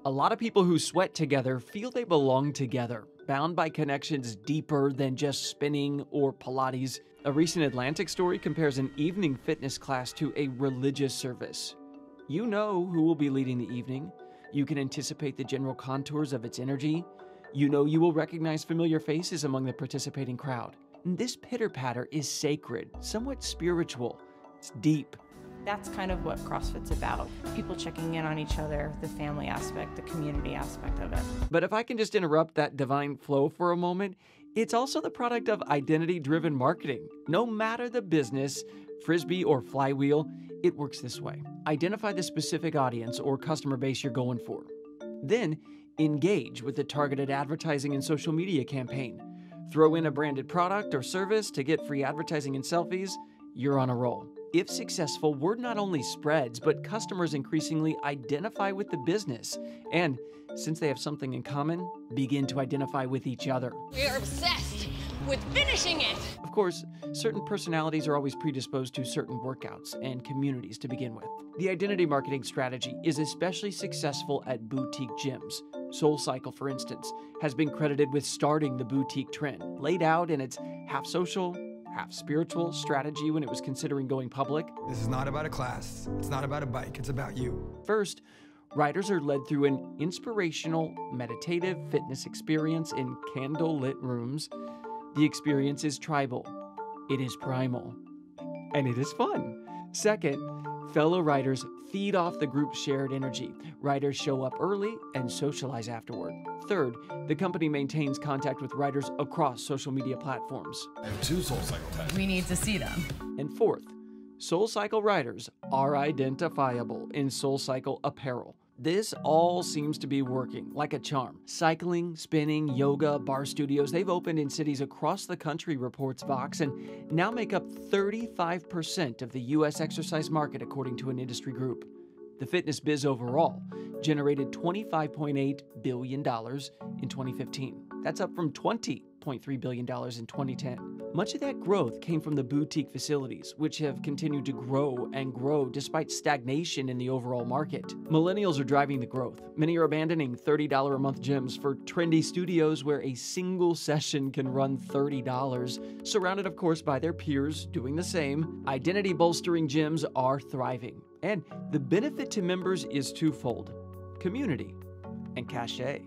A lot of people who sweat together feel they belong together, bound by connections deeper than just spinning or Pilates. A recent Atlantic story compares an evening fitness class to a religious service. You know who will be leading the evening. You can anticipate the general contours of its energy. You know you will recognize familiar faces among the participating crowd. This pitter-patter is sacred, somewhat spiritual. It's deep. That's kind of what CrossFit's about. People checking in on each other, the family aspect, the community aspect of it. But if I can just interrupt that divine flow for a moment, it's also the product of identity-driven marketing. No matter the business, Frisbee or Flywheel, it works this way. Identify the specific audience or customer base you're going for. Then, engage with the targeted advertising and social media campaign. Throw in a branded product or service to get free advertising and selfies, you're on a roll. If successful, word not only spreads, but customers increasingly identify with the business. And since they have something in common, begin to identify with each other. We are obsessed with finishing it! Of course, certain personalities are always predisposed to certain workouts and communities to begin with. The identity marketing strategy is especially successful at boutique gyms. SoulCycle, for instance, has been credited with starting the boutique trend, laid out in its half social, half spiritual strategy when it was considering going public. This is not about a class. It's not about a bike. It's about you. First, riders are led through an inspirational, meditative fitness experience in candle-lit rooms. The experience is tribal, it is primal, and it is fun. Second, fellow riders feed off the group's shared energy. Riders show up early and socialize afterward. Third, the company maintains contact with riders across social media platforms. I have 2 SoulCycle tats. We need to see them. And fourth, SoulCycle riders are identifiable in SoulCycle apparel. This all seems to be working like a charm. Cycling, spinning, yoga, bar studios, they've opened in cities across the country, reports Vox, and now make up 35% of the U.S. exercise market, according to an industry group. The fitness biz overall generated $25.8 billion in 2015. That's up from $20.3 billion in 2010. Much of that growth came from the boutique facilities, which have continued to grow and grow despite stagnation in the overall market. Millennials are driving the growth. Many are abandoning $30 a month gyms for trendy studios where a single session can run $30, surrounded of course by their peers doing the same. Identity bolstering gyms are thriving, and the benefit to members is twofold: community and cachet.